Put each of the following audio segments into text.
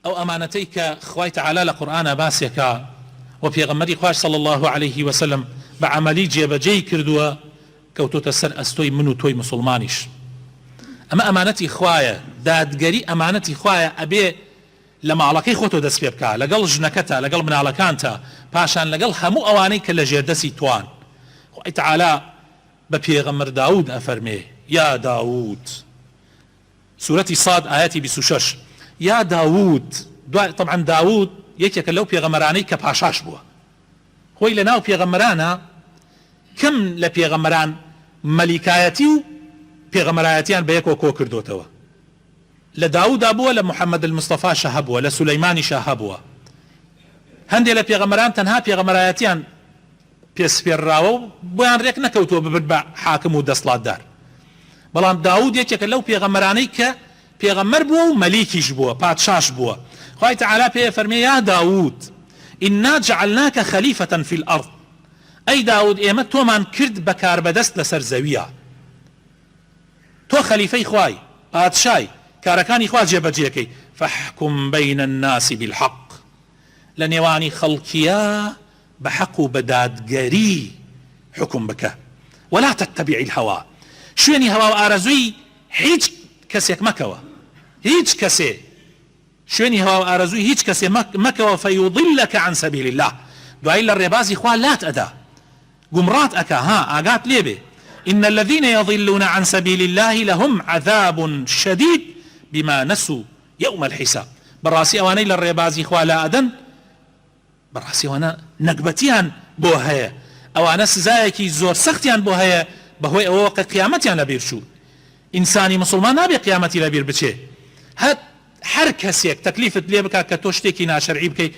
أو أمانتيك خويت على القرآن باسيك وفي غمري خواش صلى الله عليه وسلم بعملي جيبجي كردوا كوتو تسر أستوي منو توي مسلمانيش أما أمانتي خوايا دادقري أمانتي خوايا أبي لما علاقي خوتو دس بيبكا لقل جنكتا لقل من علاقانتا باشان لقل همو أواني كلا جيردسي توان خوي تعالى ببي غمر داود أفرمي يا داود سورة صاد آياتي بسوشش يا داود طبعا داود يكيك لو بيغمراني كباشاش بوا خوي لناو بيغمرانا كم لبيغمران ملكايتي بيغمرايتيان بيكو كو كردوتوا لداود ابوه لمحمد المصطفى شهبوا لسليمان شهبوا هندي لبيغمران تنها بيغمرايتيان بيسفيراو بوان ريك نكوتوا ببربع حاكم ودسلات دار بلان داود يكيك لو بيغمراني بيغمر بوا مليكيش بوا باتشاش بوا خوي تعالى بيفرمي يا داود إنا جعلناك خليفة في الأرض أي داود إيمت تو من كرد بكار بدست لسر زوية تو خليفي خواي باتشاي كاركاني خوا جيبجيكي فاحكم بين الناس بالحق لنيواني خلقيا بحق بداد قري حكم بك ولا تتبع الهوى شويني هوا وآرزوي هيج كسيك مكوا هيج كسي شويني هوا وآرزوي هيج كسي مكوا فيضلك عن سبيل الله دعي للربازي خواه لا تأدا قمرات أكا آقات ليبه إن الذين يضلون عن سبيل الله لهم عذاب شديد بما نسوا يوم الحساب براسي أواني للربازي خواه لا أدن براسي وانا نقبتيان بوهايا أوانا سزايكي زور سختيان بوهايا بهوي أوقع قيامتيان لبير شو إنساني مسلمان نابي قيامتي لبير بچه هاد هر کسیک تکلیفت لێ بکا کە تۆ شتێکی ناشەرعی بکەی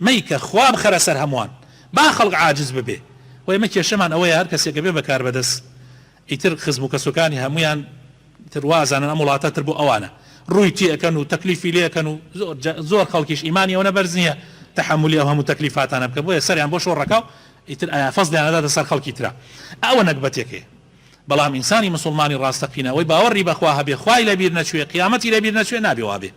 مەیکە خوا بخەرە سەر هەمووان با خەڵق عاجز ببێ و ئێمە کێشەمان ئەوەیە هەر کەسێکە بێ بەکار بەدەست ئیتر خزم و کەسوەکانی هەمویان تر وازانن ئەم وڵاتە تر بۆ ئەوانە ڕووی تێ ئەکەن و تەکلیفی لێ ئەکەن و زۆر خەڵکیش ئیمانی ئەوە نەبەرز نییە تەحملی ئەو هەموو تەکلیفاتانە بکە بۆیە سەریان بۆ شۆڕەکە و ئیتر ئایا فەزلیان ئەداتە سەر خەڵکی ترا ئەوە نەکبەتێکێ بەڵام ئینسانی مسلمانی ڕاستەقینە وەی باوەڕی بەخوا هەبێ خوای لەبیر نەچوێ قیامەتی لەبیر نەچوێ نابێ وابێ